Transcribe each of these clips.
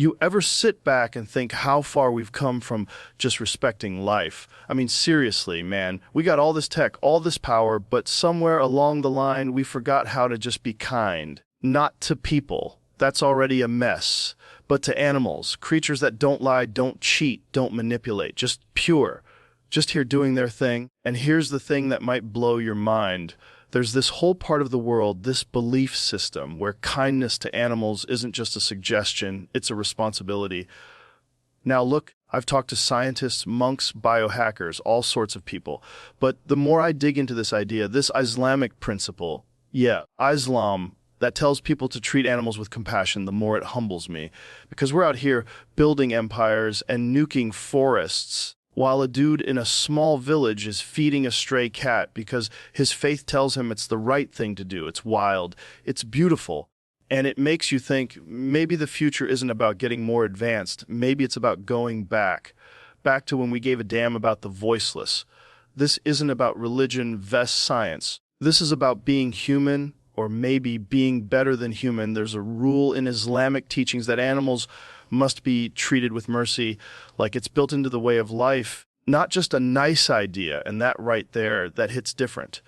You ever sit back and think how far we've come from just respecting life? I mean, seriously, man, we got all this tech, all this power, but somewhere along the line, we forgot how to just be kind. Not to people. That's already a mess. But to animals, creatures that don't lie, don't cheat, don't manipulate, just pure. Just here doing their thing. And here's the thing that might blow your mind. There's this whole part of the world, this belief system, where kindness to animals isn't just a suggestion, it's a responsibility. Now look, I've talked to scientists, monks, biohackers, all sorts of people. But the more I dig into this idea, this Islamic principle, Islam, that tells people to treat animals with compassion, the more it humbles me. Because we're out here building empires and nuking forests, while a dude in a small village is feeding a stray cat because his faith tells him it's the right thing to do. It's wild, it's beautiful, and it makes you think maybe the future isn't about getting more advanced. Maybe it's about going back to when we gave a damn about the voiceless. This isn't about religion vs. science. This is about being human, or maybe being better than human. There's a rule in Islamic teachings that animals must be treated with mercy, like it's built into the way of life, not just a nice idea, and that right there, that hits different.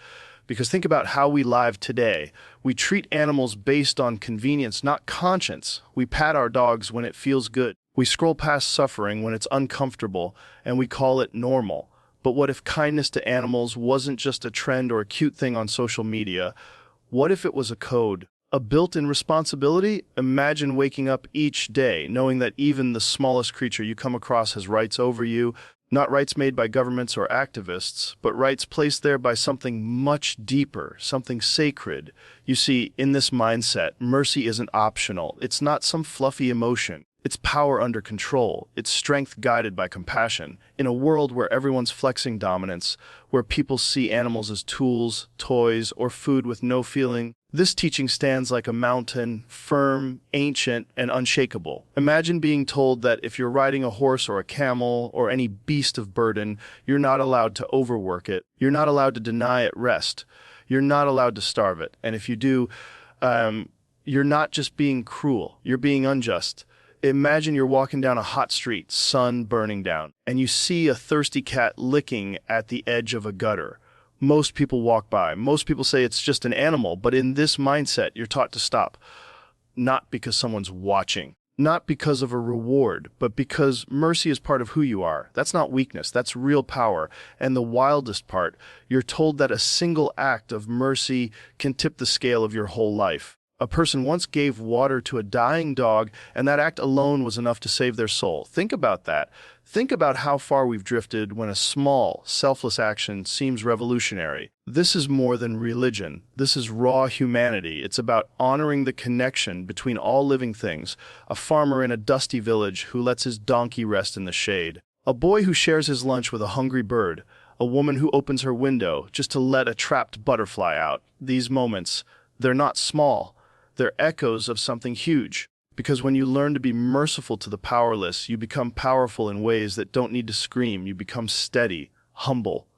Because think about how we live today. We treat animals based on convenience, not conscience. We pat our dogs when it feels good. We scroll past suffering when it's uncomfortable, and we call it normal. But what if kindness to animals wasn't just a trend or a cute thing on social media? What if it was a code? A built-in responsibility? Imagine waking up each day knowing that even the smallest creature you come across has rights over you, not rights made by governments or activists, but rights placed there by something much deeper, something sacred. You see, in this mindset, mercy isn't optional. It's not some fluffy emotion. It's power under control. It's strength guided by compassion. In a world where everyone's flexing dominance, where people see animals as tools, toys, or food with no feeling, this teaching stands like a mountain, firm, ancient, and unshakable. Imagine being told that if you're riding a horse or a camel or any beast of burden, you're not allowed to overwork it. You're not allowed to deny it rest. You're not allowed to starve it. And if you do, you're not just being cruel. You're being unjust. Imagine you're walking down a hot street, sun burning down, and you see a thirsty cat licking at the edge of a gutter. Most people walk by. Most people say it's just an animal, but in this mindset, you're taught to stop. Not because someone's watching, not because of a reward, but because mercy is part of who you are. That's not weakness, that's real power. And the wildest part, you're told that a single act of mercy can tip the scale of your whole life. A person once gave water to a dying dog, and that act alone was enough to save their soul. Think about that. Think about how far we've drifted when a small, selfless action seems revolutionary. This is more than religion. This is raw humanity. It's about honoring the connection between all living things. A farmer in a dusty village who lets his donkey rest in the shade. A boy who shares his lunch with a hungry bird. A woman who opens her window just to let a trapped butterfly out. These moments, they're not small. They're echoes of something huge. Because when you learn to be merciful to the powerless, you become powerful in ways that don't need to scream. You become steady, humble,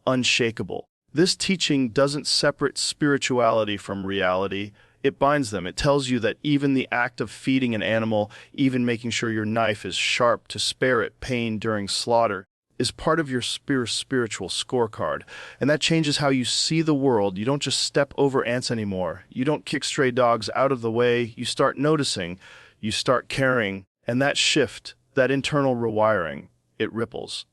unshakable. This teaching doesn't separate spirituality from reality. It binds them. It tells you that even the act of feeding an animal, even making sure your knife is sharp to spare it pain during slaughter, is part of your spiritual scorecard. And that changes how you see the world. You don't just step over ants anymore. You don't kick stray dogs out of the way. You start noticing. You start caring. And that shift, that internal rewiring, it ripples.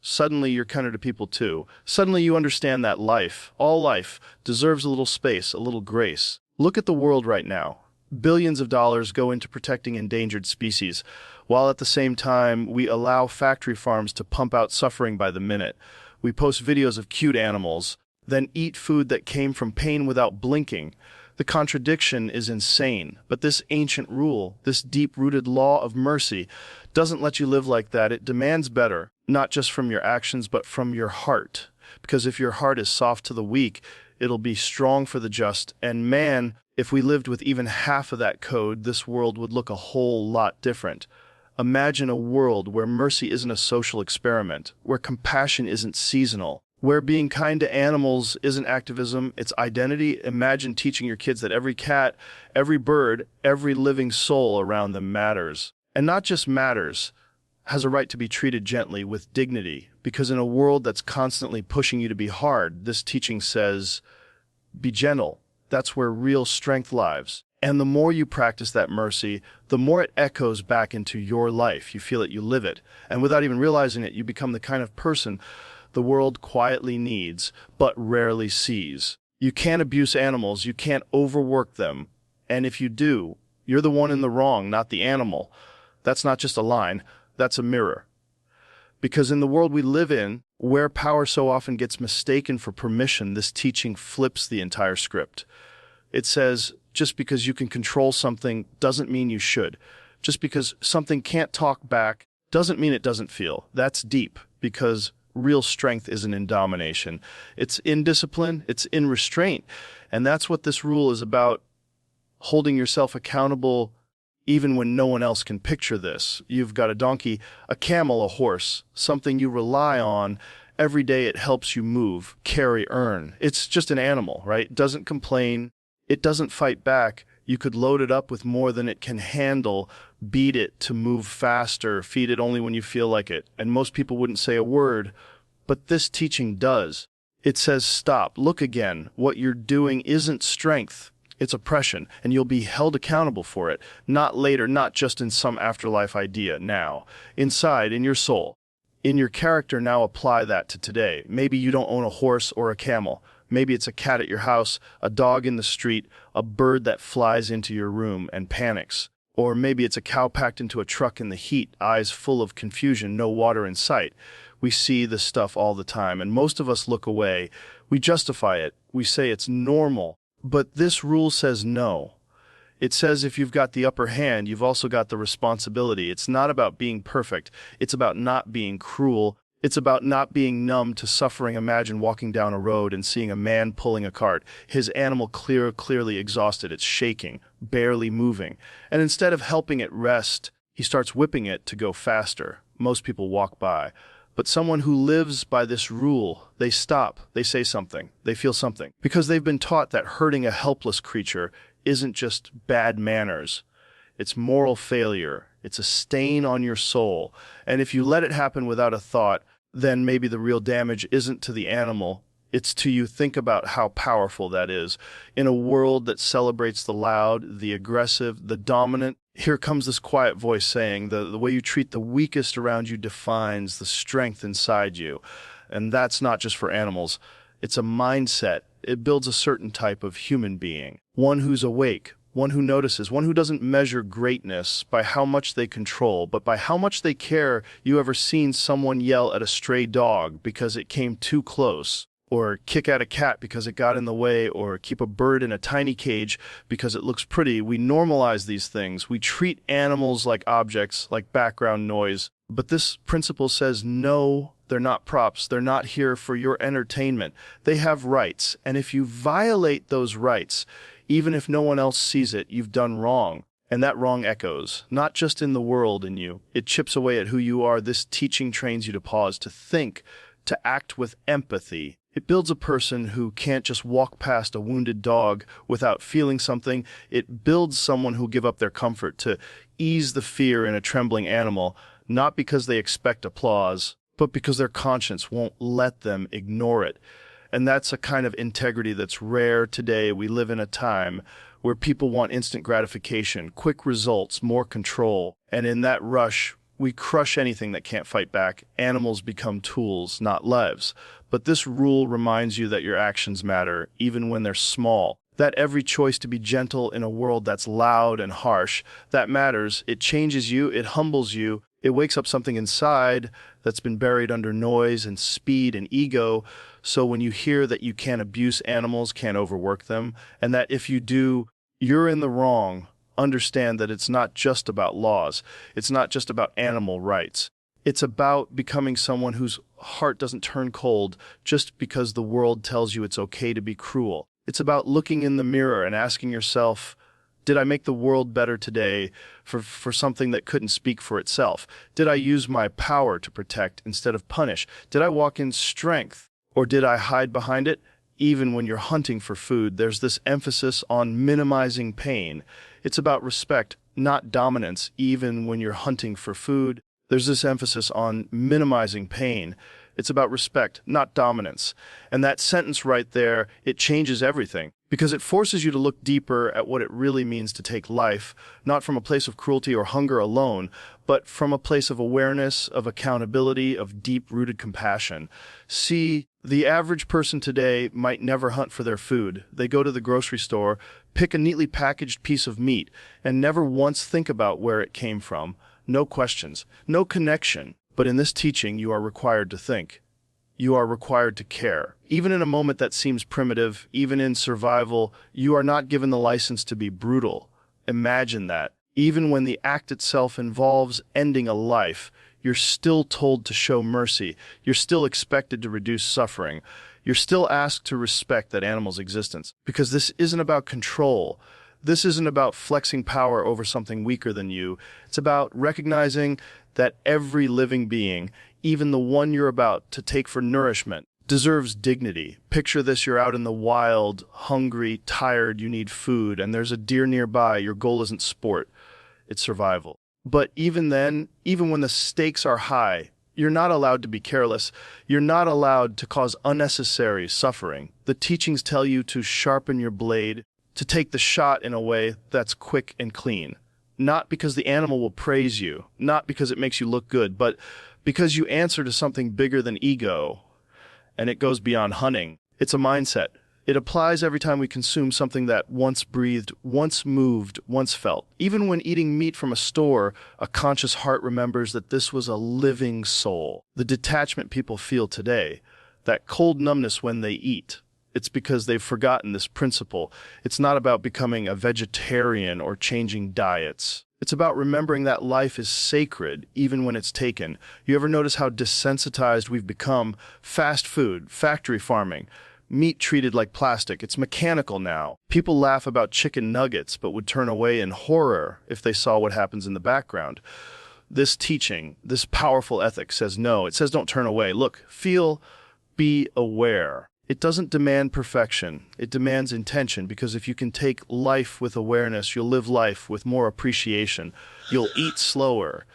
Suddenly you're kinder to people too. Suddenly you understand that life, all life, deserves a little space, a little grace. Look at the world right now. Billions of dollars go into protecting endangered species, while at the same time we allow factory farms to pump out suffering by the minute. We post videos of cute animals, then eat food that came from pain without blinking. The contradiction is insane, but this ancient rule, this deep-rooted law of mercy, doesn't let you live like that. It demands better, not just from your actions, but from your heart. Because if your heart is soft to the weak, it'll be strong for the just. And man, if we lived with even half of that code, this world would look a whole lot different. Imagine a world where mercy isn't a social experiment, where compassion isn't seasonal, where being kind to animals isn't activism, it's identity. Imagine teaching your kids that every cat, every bird, every living soul around them matters. And not just matters, has a right to be treated gently with dignity, because in a world that's constantly pushing you to be hard, this teaching says, be gentle. That's where real strength lies. And the more you practice that mercy, the more it echoes back into your life. You feel it, you live it. And without even realizing it, you become the kind of person the world quietly needs, but rarely sees. You can't abuse animals, you can't overwork them. And if you do, you're the one in the wrong, not the animal. That's not just a line, that's a mirror. Because in the world we live in, where power so often gets mistaken for permission, this teaching flips the entire script. It says, just because you can control something doesn't mean you should. Just because something can't talk back doesn't mean it doesn't feel. That's deep, because real strength isn't in domination. It's in discipline, it's in restraint. And that's what this rule is about, holding yourself accountable even when no one else can picture this. You've got a donkey, a camel, a horse, something you rely on. Every day it helps you move, carry, earn. It's just an animal, right? It doesn't complain. It doesn't fight back. You could load it up with more than it can handle, beat it to move faster, feed it only when you feel like it. And most people wouldn't say a word, but this teaching does. It says, stop, look again. What you're doing isn't strength. It's oppression, and you'll be held accountable for it. Not later, not just in some afterlife idea, now. Inside, in your soul. In your character, now apply that to today. Maybe you don't own a horse or a camel. Maybe it's a cat at your house, a dog in the street, a bird that flies into your room and panics. Or maybe it's a cow packed into a truck in the heat, eyes full of confusion, no water in sight. We see this stuff all the time, and most of us look away. We justify it. We say it's normal. But this rule says no. It says if you've got the upper hand, you've also got the responsibility. It's not about being perfect. It's about not being cruel. It's about not being numb to suffering. Imagine walking down a road and seeing a man pulling a cart. His animal clearly exhausted. It's shaking, barely moving. And instead of helping it rest, he starts whipping it to go faster. Most people walk by. But someone who lives by this rule, they stop, they say something, they feel something. Because they've been taught that hurting a helpless creature isn't just bad manners. It's moral failure. It's a stain on your soul. And if you let it happen without a thought, then maybe the real damage isn't to the animal. It's to you. Think about how powerful that is. In a world that celebrates the loud, the aggressive, the dominant, here comes this quiet voice saying the way you treat the weakest around you defines the strength inside you. And that's not just for animals. It's a mindset. It builds a certain type of human being. One who's awake, one who notices, one who doesn't measure greatness by how much they control, but by how much they care. You ever seen someone yell at a stray dog because it came too close? Or kick at a cat because it got in the way, or keep a bird in a tiny cage because it looks pretty? We normalize these things. We treat animals like objects, like background noise. But this principle says, no, they're not props. They're not here for your entertainment. They have rights. And if you violate those rights, even if no one else sees it, you've done wrong. And that wrong echoes, not just in the world in you. It chips away at who you are. This teaching trains you to pause, to think, to act with empathy. It builds a person who can't just walk past a wounded dog without feeling something. It builds someone who'll give up their comfort to ease the fear in a trembling animal, not because they expect applause, but because their conscience won't let them ignore it. And that's a kind of integrity that's rare today. We live in a time where people want instant gratification, quick results, more control. And in that rush, we crush anything that can't fight back. Animals become tools, not lives. But this rule reminds you that your actions matter, even when they're small. That every choice to be gentle in a world that's loud and harsh, that matters. It changes you, it humbles you, it wakes up something inside that's been buried under noise and speed and ego. So when you hear that you can't abuse animals, can't overwork them, and that if you do, you're in the wrong, understand that it's not just about laws. It's not just about animal rights. It's about becoming someone whose heart doesn't turn cold just because the world tells you it's okay to be cruel. It's about looking in the mirror and asking yourself, did I make the world better today for something that couldn't speak for itself? Did I use my power to protect instead of punish? Did I walk in strength, or did I hide behind it? Even when you're hunting for food, there's this emphasis on minimizing pain. It's about respect, not dominance, even when you're hunting for food. There's this emphasis on minimizing pain. It's about respect, not dominance. And that sentence right there, it changes everything because it forces you to look deeper at what it really means to take life, not from a place of cruelty or hunger alone, but from a place of awareness, of accountability, of deep-rooted compassion. See, the average person today might never hunt for their food. They go to the grocery store, pick a neatly packaged piece of meat, and never once think about where it came from. No questions, no connection. But in this teaching, you are required to think. You are required to care. Even in a moment that seems primitive, even in survival, you are not given the license to be brutal. Imagine that. Even when the act itself involves ending a life, you're still told to show mercy. You're still expected to reduce suffering. You're still asked to respect that animal's existence. Because this isn't about control. This isn't about flexing power over something weaker than you. It's about recognizing that every living being, even the one you're about to take for nourishment, deserves dignity. Picture this, you're out in the wild, hungry, tired, you need food, and there's a deer nearby. Your goal isn't sport, it's survival. But even then, even when the stakes are high, you're not allowed to be careless. You're not allowed to cause unnecessary suffering. The teachings tell you to sharpen your blade, to take the shot in a way that's quick and clean. Not because the animal will praise you, not because it makes you look good, but because you answer to something bigger than ego. And it goes beyond hunting. It's a mindset. It applies every time we consume something that once breathed, once moved, once felt. Even when eating meat from a store, a conscious heart remembers that this was a living soul. The detachment people feel today, that cold numbness when they eat, it's because they've forgotten this principle. It's not about becoming a vegetarian or changing diets. It's about remembering that life is sacred, even when it's taken. You ever notice how desensitized we've become? Fast food, factory farming, meat treated like plastic. It's mechanical now. People laugh about chicken nuggets, but would turn away in horror if they saw what happens in the background. This teaching, this powerful ethic says no. It says don't turn away. Look, feel, be aware. It doesn't demand perfection. It demands intention, because if you can take life with awareness, you'll live life with more appreciation. You'll eat slower.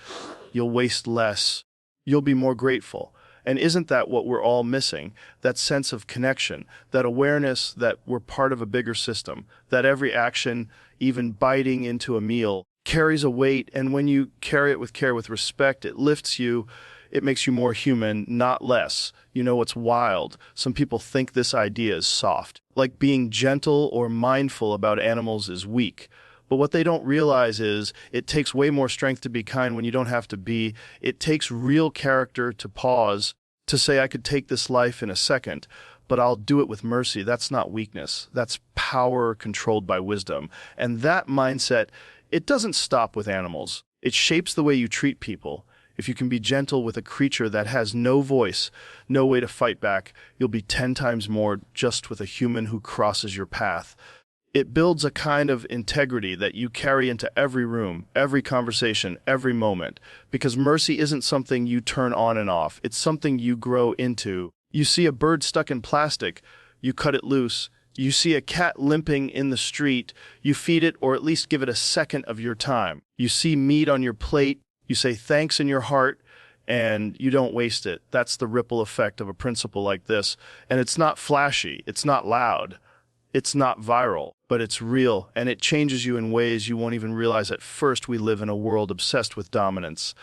You'll waste less. You'll be more grateful. And isn't that what we're all missing? That sense of connection, that awareness that we're part of a bigger system, that every action, even biting into a meal, carries a weight, and when you carry it with care, with respect, it lifts you. It makes you more human, not less. You know what's wild? Some people think this idea is soft, like being gentle or mindful about animals is weak. But what they don't realize is it takes way more strength to be kind when you don't have to be. It takes real character to pause, to say, I could take this life in a second, but I'll do it with mercy. That's not weakness. That's power controlled by wisdom. And that mindset, it doesn't stop with animals. It shapes the way you treat people. If you can be gentle with a creature that has no voice, no way to fight back, you'll be 10 times more just with a human who crosses your path. It builds a kind of integrity that you carry into every room, every conversation, every moment. Because mercy isn't something you turn on and off. It's something you grow into. You see a bird stuck in plastic, you cut it loose. You see a cat limping in the street, you feed it or at least give it a second of your time. You see meat on your plate, you say thanks in your heart, and you don't waste it. That's the ripple effect of a principle like this. And it's not flashy, it's not loud, it's not viral, but it's real, and it changes you in ways you won't even realize at first. We live in a world obsessed with dominance.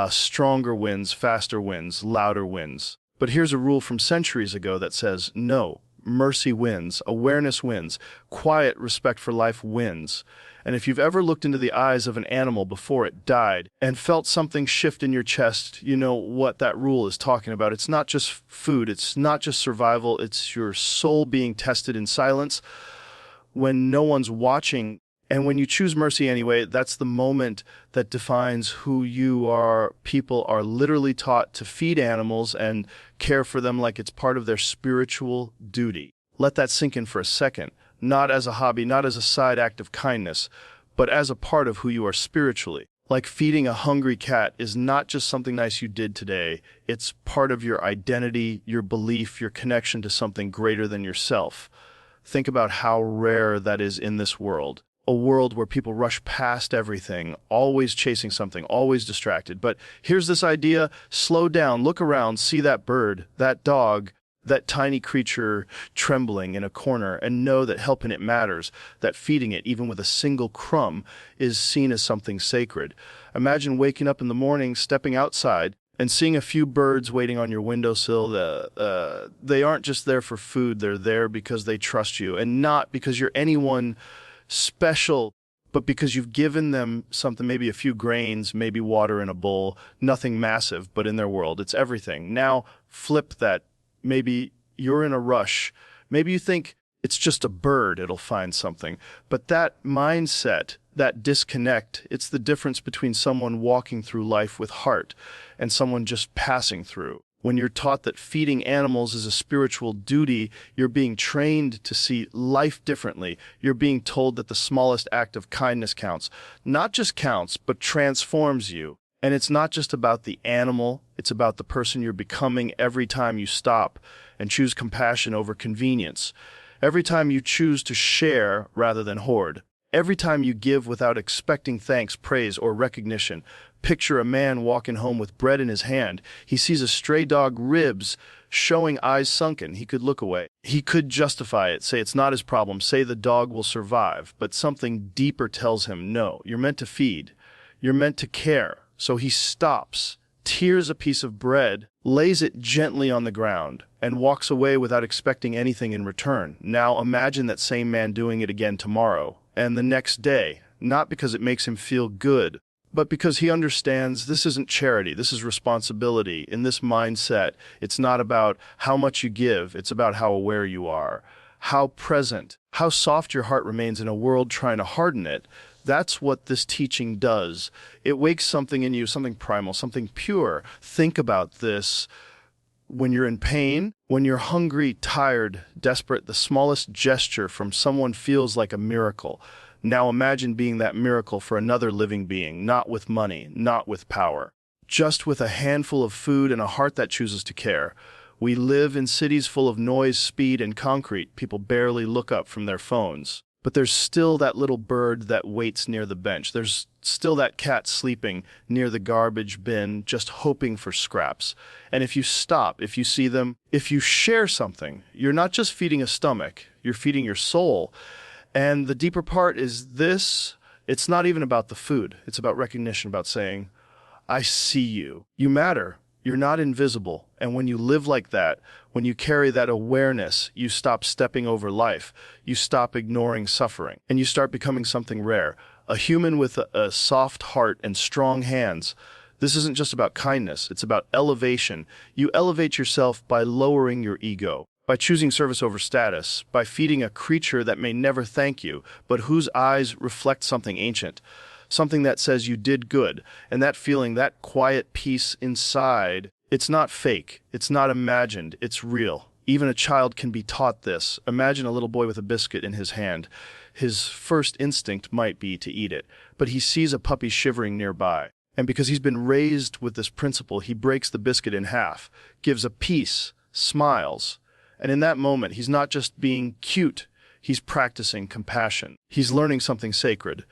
Stronger wins, faster wins, louder wins. But here's a rule from centuries ago that says no. Mercy wins, awareness wins, quiet respect for life wins. And if you've ever looked into the eyes of an animal before it died and felt something shift in your chest, you know what that rule is talking about. It's not just food, it's not just survival, it's your soul being tested in silence when no one's watching. And when you choose mercy anyway, that's the moment that defines who you are. People are literally taught to feed animals and care for them like it's part of their spiritual duty. Let that sink in for a second. Not as a hobby, not as a side act of kindness, but as a part of who you are spiritually. Like feeding a hungry cat is not just something nice you did today. It's part of your identity, your belief, your connection to something greater than yourself. Think about how rare that is in this world. a world where people rush past everything, always chasing something, always distracted. But here's this idea: slow down, look around, see that bird, that dog, that tiny creature trembling in a corner, and know that helping it matters, that feeding it, even with a single crumb, is seen as something sacred. Imagine waking up in the morning, stepping outside, and seeing a few birds waiting on your windowsill. They aren't just there for food, they're there because they trust you, and not because you're anyone special, but because you've given them something, maybe a few grains, maybe water in a bowl, nothing massive, but in their world, it's everything. Now, flip that. Maybe you're in a rush. Maybe you think it's just a bird, it'll find something. But that mindset, that disconnect, it's the difference between someone walking through life with heart and someone just passing through. When you're taught that feeding animals is a spiritual duty, you're being trained to see life differently. You're being told that the smallest act of kindness counts. Not just counts, but transforms you. And it's not just about the animal, it's about the person you're becoming every time you stop and choose compassion over convenience. Every time you choose to share rather than hoard. Every time you give without expecting thanks, praise, or recognition. Picture a man walking home with bread in his hand. He sees a stray dog ribs showing eyes sunken. He could look away. He could justify it, say it's not his problem, say the dog will survive. But something deeper tells him, no, you're meant to feed. You're meant to care. So he stops, tears a piece of bread, lays it gently on the ground, and walks away without expecting anything in return. Now imagine that same man doing it again tomorrow and the next day, not because it makes him feel good, but because he understands this isn't charity, this is responsibility. In this mindset, it's not about how much you give, it's about how aware you are, how present, how soft your heart remains in a world trying to harden it. That's what this teaching does. It wakes something in you, something primal, something pure. Think about this. When you're in pain, when you're hungry, tired, desperate, the smallest gesture from someone feels like a miracle. Now imagine being that miracle for another living being, not with money, not with power, just with a handful of food and a heart that chooses to care. We live in cities full of noise, speed, and concrete. People barely look up from their phones. But there's still that little bird that waits near the bench. There's still that cat sleeping near the garbage bin, just hoping for scraps. And if you stop, if you see them, if you share something, you're not just feeding a stomach, you're feeding your soul. And the deeper part is this: it's not even about the food. It's about recognition, about saying, I see you. You matter. You're not invisible. And when you live like that, when you carry that awareness, you stop stepping over life. You stop ignoring suffering. And you start becoming something rare. A human with a soft heart and strong hands. This isn't just about kindness. It's about elevation. You elevate yourself by lowering your ego, by choosing service over status, by feeding a creature that may never thank you, but whose eyes reflect something ancient. Something that says you did good, and that feeling, that quiet peace inside, it's not fake, it's not imagined, it's real. Even a child can be taught this. Imagine a little boy with a biscuit in his hand. His first instinct might be to eat it, but he sees a puppy shivering nearby. And because he's been raised with this principle, he breaks the biscuit in half, gives a piece, smiles. And in that moment, he's not just being cute, he's practicing compassion. He's learning something sacred.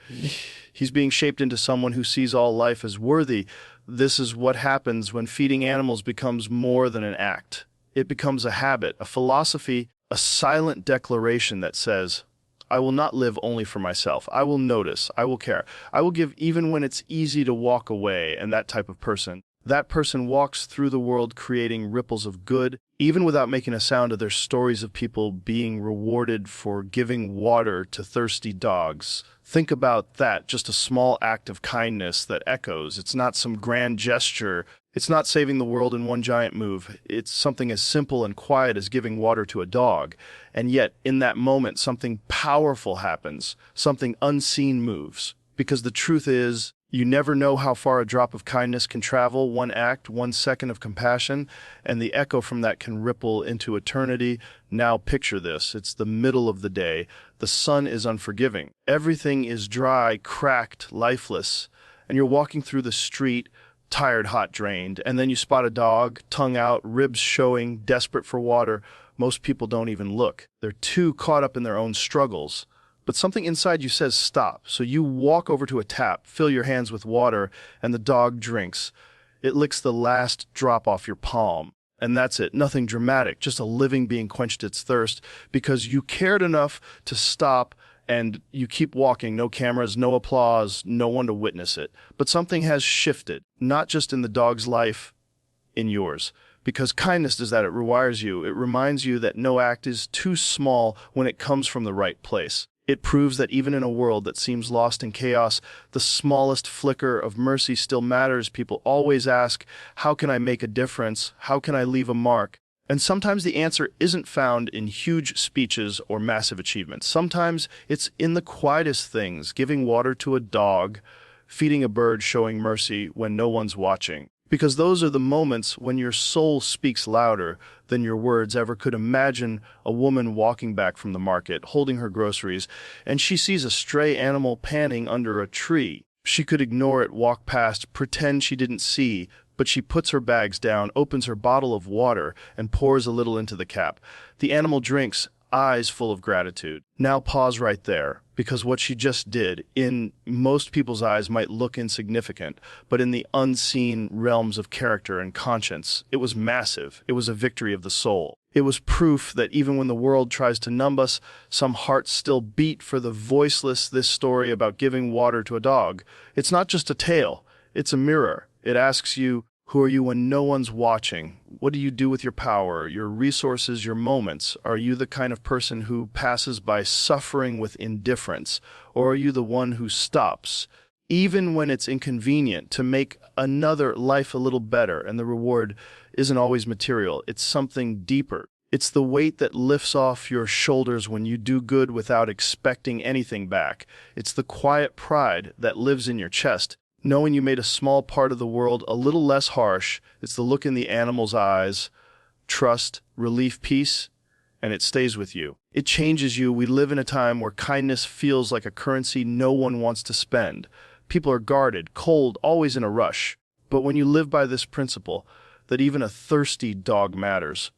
He's being shaped into someone who sees all life as worthy. This is what happens when feeding animals becomes more than an act. It becomes a habit, a philosophy, a silent declaration that says, I will not live only for myself. I will notice. I will care. I will give even when it's easy to walk away. And that type of person, that person walks through the world creating ripples of good, even without making a sound. Of their stories of people being rewarded for giving water to thirsty dogs. Think about that, just a small act of kindness that echoes. It's not some grand gesture. It's not saving the world in one giant move. It's something as simple and quiet as giving water to a dog. And yet, in that moment, something powerful happens. Something unseen moves. Because the truth is, you never know how far a drop of kindness can travel, one act, 1 second of compassion, and the echo from that can ripple into eternity. Now picture this. It's the middle of the day. The sun is unforgiving. Everything is dry, cracked, lifeless, and you're walking through the street, tired, hot, drained, and then you spot a dog, tongue out, ribs showing, desperate for water. Most people don't even look. They're too caught up in their own struggles. but something inside you says stop. So you walk over to a tap, fill your hands with water, and the dog drinks. It licks the last drop off your palm. And that's it. Nothing dramatic, just a living being quenched its thirst because you cared enough to stop, and you keep walking. No cameras, no applause, no one to witness it. But something has shifted, not just in the dog's life, in yours. Because kindness does that. It rewires you. It reminds you that no act is too small when it comes from the right place. It proves that even in a world that seems lost in chaos, the smallest flicker of mercy still matters. People always ask, how can I make a difference? How can I leave a mark? And sometimes the answer isn't found in huge speeches or massive achievements. Sometimes it's in the quietest things, giving water to a dog, feeding a bird, showing mercy when no one's watching. Because those are the moments when your soul speaks louder than your words ever could. Imagine a woman walking back from the market, holding her groceries, and she sees a stray animal panting under a tree. She could ignore it, walk past, pretend she didn't see, but she puts her bags down, opens her bottle of water, and pours a little into the cap. The animal drinks, eyes full of gratitude. Now pause right there, because what she just did, in most people's eyes, might look insignificant, but in the unseen realms of character and conscience, it was massive. It was a victory of the soul. It was proof that even when the world tries to numb us, some hearts still beat for the voiceless. This story about giving water to a dog, it's not just a tale, it's a mirror. It asks you, who are you when no one's watching? What do you do with your power, your resources, your moments? Are you the kind of person who passes by suffering with indifference? Or are you the one who stops, even when it's inconvenient, to make another life a little better? And the reward isn't always material. It's something deeper. It's the weight that lifts off your shoulders when you do good without expecting anything back. It's the quiet pride that lives in your chest, knowing you made a small part of the world a little less harsh. It's the look in the animal's eyes, trust, relief, peace, and it stays with you. It changes you. We live in a time where kindness feels like a currency no one wants to spend. People are guarded, cold, always in a rush. But when you live by this principle, that even a thirsty dog matters,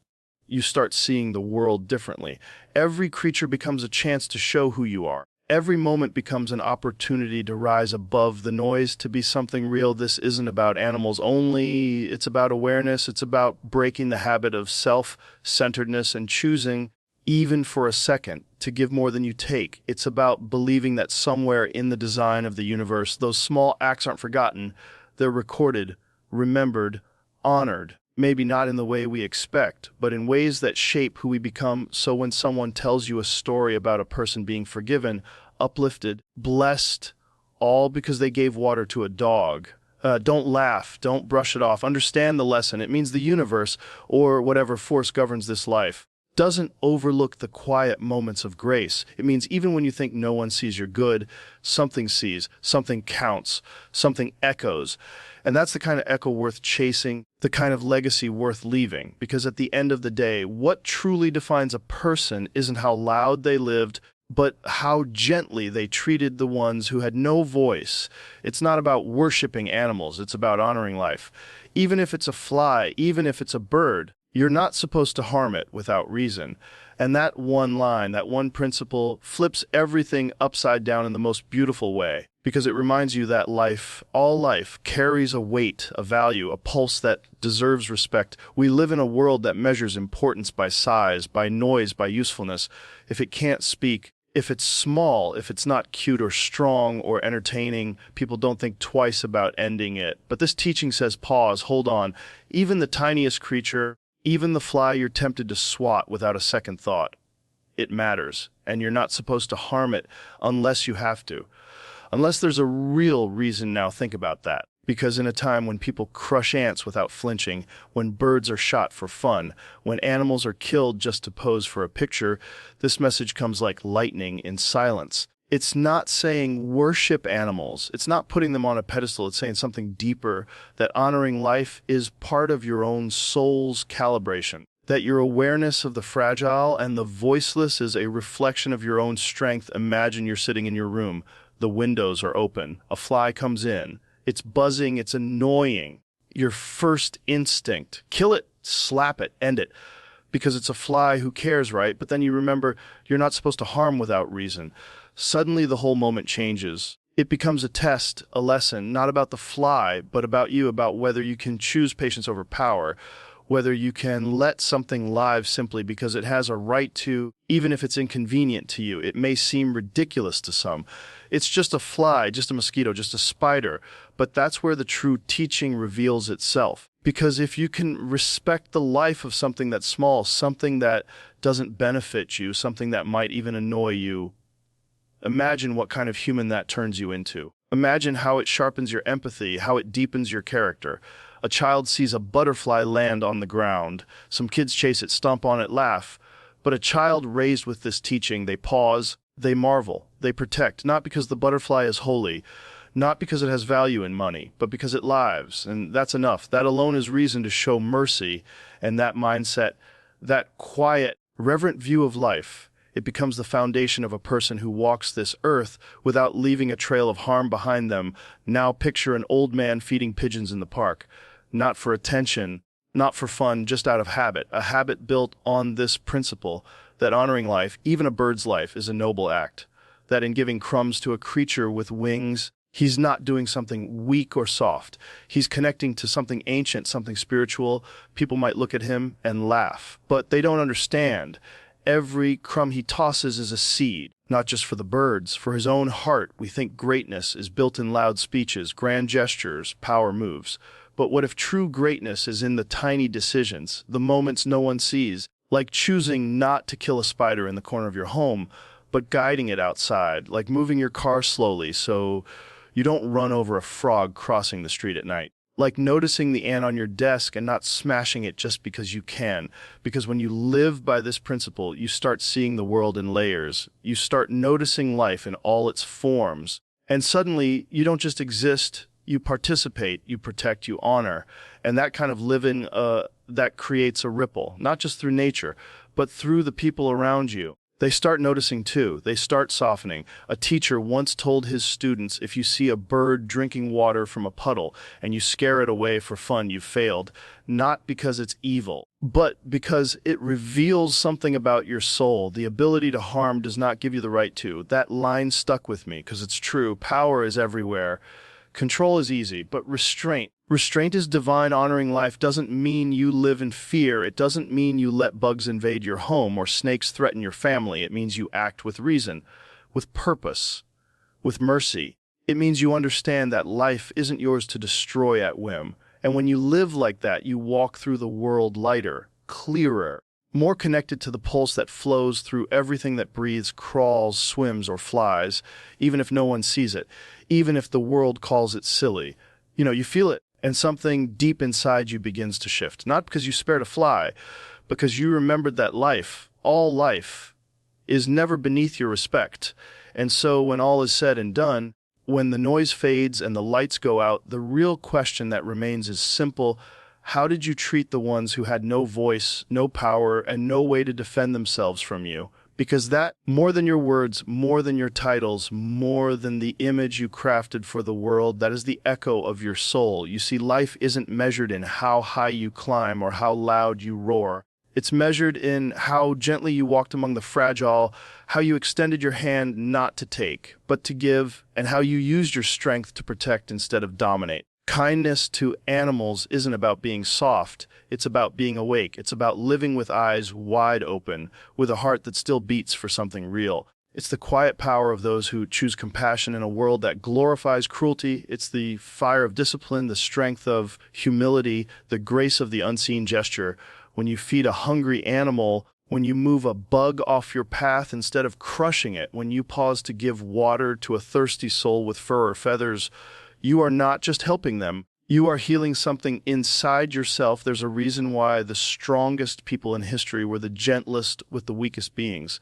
you start seeing the world differently. Every creature becomes a chance to show who you are. Every moment becomes an opportunity to rise above the noise, to be something real. This isn't about animals only. It's about awareness. It's about breaking the habit of self-centeredness and choosing, even for a second, to give more than you take. It's about believing that somewhere in the design of the universe, those small acts aren't forgotten. They're recorded, remembered, honored. Maybe not in the way we expect, but in ways that shape who we become. So when someone tells you a story about a person being forgiven, uplifted, blessed, all because they gave water to a dog, don't laugh, don't brush it off. Understand the lesson. It means the universe, or whatever force governs this life, doesn't overlook the quiet moments of grace. It means even when you think no one sees your good, something sees, something counts, something echoes. And that's the kind of echo worth chasing, the kind of legacy worth leaving. Because at the end of the day, what truly defines a person isn't how loud they lived, but how gently they treated the ones who had no voice. It's not about worshiping animals, it's about honoring life. Even if it's a fly, even if it's a bird, you're not supposed to harm it without reason. And that one line, that one principle, flips everything upside down in the most beautiful way. Because it reminds you that life, all life, carries a weight, a value, a pulse that deserves respect. We live in a world that measures importance by size, by noise, by usefulness. If it can't speak, if it's small, if it's not cute or strong or entertaining, people don't think twice about ending it. But this teaching says pause, hold on. Even the tiniest creature, even the fly you're tempted to swat without a second thought, it matters. And you're not supposed to harm it unless you have to. Unless there's a real reason. Now think about that. Because in a time when people crush ants without flinching, when birds are shot for fun, when animals are killed just to pose for a picture, this message comes like lightning in silence. It's not saying worship animals. It's not putting them on a pedestal. It's saying something deeper, that honoring life is part of your own soul's calibration. That your awareness of the fragile and the voiceless is a reflection of your own strength. Imagine you're sitting in your room. The windows are open. A fly comes in. It's buzzing. It's annoying. Your first instinct, kill it, slap it, end it. Because it's a fly, who cares, right? But then you remember you're not supposed to harm without reason. suddenly the whole moment changes. It becomes a test, a lesson, not about the fly, but about you, about whether you can choose patience over power, whether you can let something live simply because it has a right to, even if it's inconvenient to you. It may seem ridiculous to some. It's just a fly, just a mosquito, just a spider, but that's where the true teaching reveals itself. Because if you can respect the life of something that's small, something that doesn't benefit you, something that might even annoy you, imagine what kind of human that turns you into. Imagine how it sharpens your empathy, how it deepens your character. A child sees a butterfly land on the ground. Some kids chase it, stomp on it, laugh. But a child raised with this teaching, they pause, they marvel, they protect, not because the butterfly is holy, not because it has value in money, but because it lives. And that's enough. That alone is reason to show mercy. And that mindset, that quiet, reverent view of life, it becomes the foundation of a person who walks this earth without leaving a trail of harm behind them. Now picture an old man feeding pigeons in the park, not for attention, not for fun, just out of habit, a habit built on this principle that honoring life, even a bird's life, is a noble act, that in giving crumbs to a creature with wings, he's not doing something weak or soft. He's connecting to something ancient, something spiritual. People might look at him and laugh, but they don't understand. Every crumb he tosses is a seed, not just for the birds. For his own heart, we think greatness is built in loud speeches, grand gestures, power moves. But what if true greatness is in the tiny decisions, the moments no one sees, like choosing not to kill a spider in the corner of your home, but guiding it outside, like moving your car slowly so you don't run over a frog crossing the street at night. Like noticing the ant on your desk and not smashing it just because you can. Because when you live by this principle, you start seeing the world in layers. You start noticing life in all its forms. And suddenly, you don't just exist, you participate, you protect, you honor. And that kind of living, that creates a ripple, not just through nature, but through the people around you. They start noticing too. They start softening. A teacher once told his students, if you see a bird drinking water from a puddle and you scare it away for fun, you failed. Not because it's evil, but because it reveals something about your soul. The ability to harm does not give you the right to. That line stuck with me because it's true. Power is everywhere. Control is easy, but restraint is divine. Honoring life doesn't mean you live in fear. It doesn't mean you let bugs invade your home or snakes threaten your family. It means you act with reason, with purpose, with mercy. It means you understand that life isn't yours to destroy at whim. And when you live like that, you walk through the world lighter, clearer, more connected to the pulse that flows through everything that breathes, crawls, swims, or flies, even if no one sees it, even if the world calls it silly. You feel it, and something deep inside you begins to shift. Not because you spared a fly, because you remembered that life, all life, is never beneath your respect. And so when all is said and done, when the noise fades and the lights go out, the real question that remains is simple. How did you treat the ones who had no voice, no power, and no way to defend themselves from you? Because that, more than your words, more than your titles, more than the image you crafted for the world, that is the echo of your soul. You see, life isn't measured in how high you climb or how loud you roar. It's measured in how gently you walked among the fragile, how you extended your hand not to take, but to give, and how you used your strength to protect instead of dominate. Kindness to animals isn't about being soft. It's about being awake. It's about living with eyes wide open, with a heart that still beats for something real. It's the quiet power of those who choose compassion in a world that glorifies cruelty. It's the fire of discipline, the strength of humility, the grace of the unseen gesture. When you feed a hungry animal, when you move a bug off your path instead of crushing it, when you pause to give water to a thirsty soul with fur or feathers, you are not just helping them, you are healing something inside yourself. There's a reason why the strongest people in history were the gentlest with the weakest beings.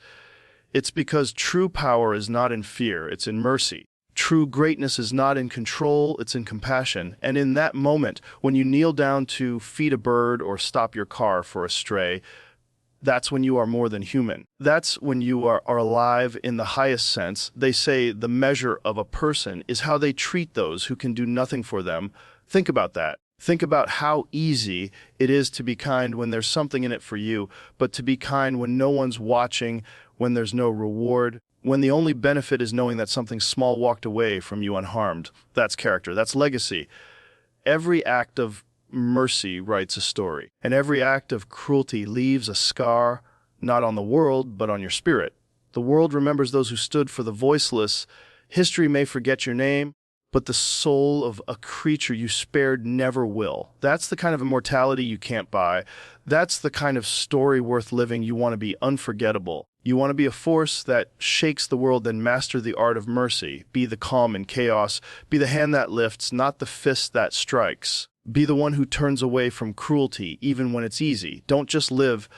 It's because true power is not in fear, it's in mercy. True greatness is not in control, it's in compassion. And in that moment, when you kneel down to feed a bird or stop your car for a stray, that's when you are more than human. That's when you are alive in the highest sense. They say the measure of a person is how they treat those who can do nothing for them. Think about that. Think about how easy it is to be kind when there's something in it for you, but to be kind when no one's watching, when there's no reward, when the only benefit is knowing that something small walked away from you unharmed. That's character. That's legacy. Every act of mercy writes a story, and every act of cruelty leaves a scar, not on the world, but on your spirit. The world remembers those who stood for the voiceless. History may forget your name, but the soul of a creature you spared never will. That's the kind of immortality you can't buy. That's the kind of story worth living. You want to be unforgettable. You want to be a force that shakes the world, then master the art of mercy. Be the calm in chaos. Be the hand that lifts, not the fist that strikes. Be the one who turns away from cruelty, even when it's easy. Don't just live.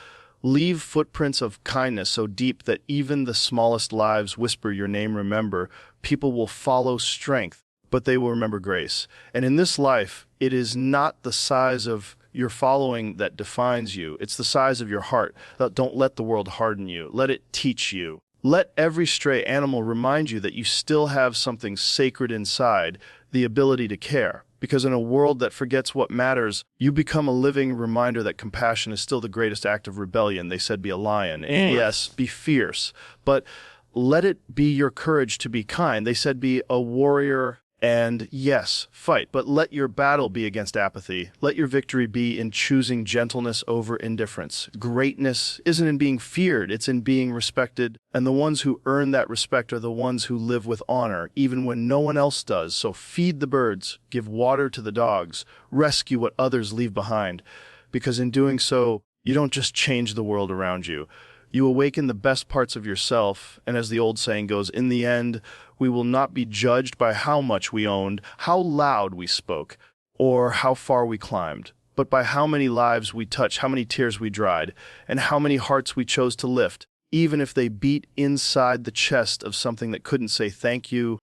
Leave footprints of kindness so deep that even the smallest lives whisper your name. Remember, people will follow strength, but they will remember grace. And in this life, it is not the size of your following that defines you. It's the size of your heart. Don't let the world harden you. Let it teach you. Let every stray animal remind you that you still have something sacred inside, the ability to care. Because in a world that forgets what matters, you become a living reminder that compassion is still the greatest act of rebellion. They said be a lion. Yes, be fierce. But let it be your courage to be kind. They said be a warrior. And yes, fight, but let your battle be against apathy. Let your victory be in choosing gentleness over indifference. Greatness isn't in being feared, it's in being respected. And the ones who earn that respect are the ones who live with honor, even when no one else does. So feed the birds, give water to the dogs, rescue what others leave behind. Because in doing so, you don't just change the world around you. You awaken the best parts of yourself, and as the old saying goes, in the end, we will not be judged by how much we owned, how loud we spoke, or how far we climbed, but by how many lives we touched, how many tears we dried, and how many hearts we chose to lift, even if they beat inside the chest of something that couldn't say thank you.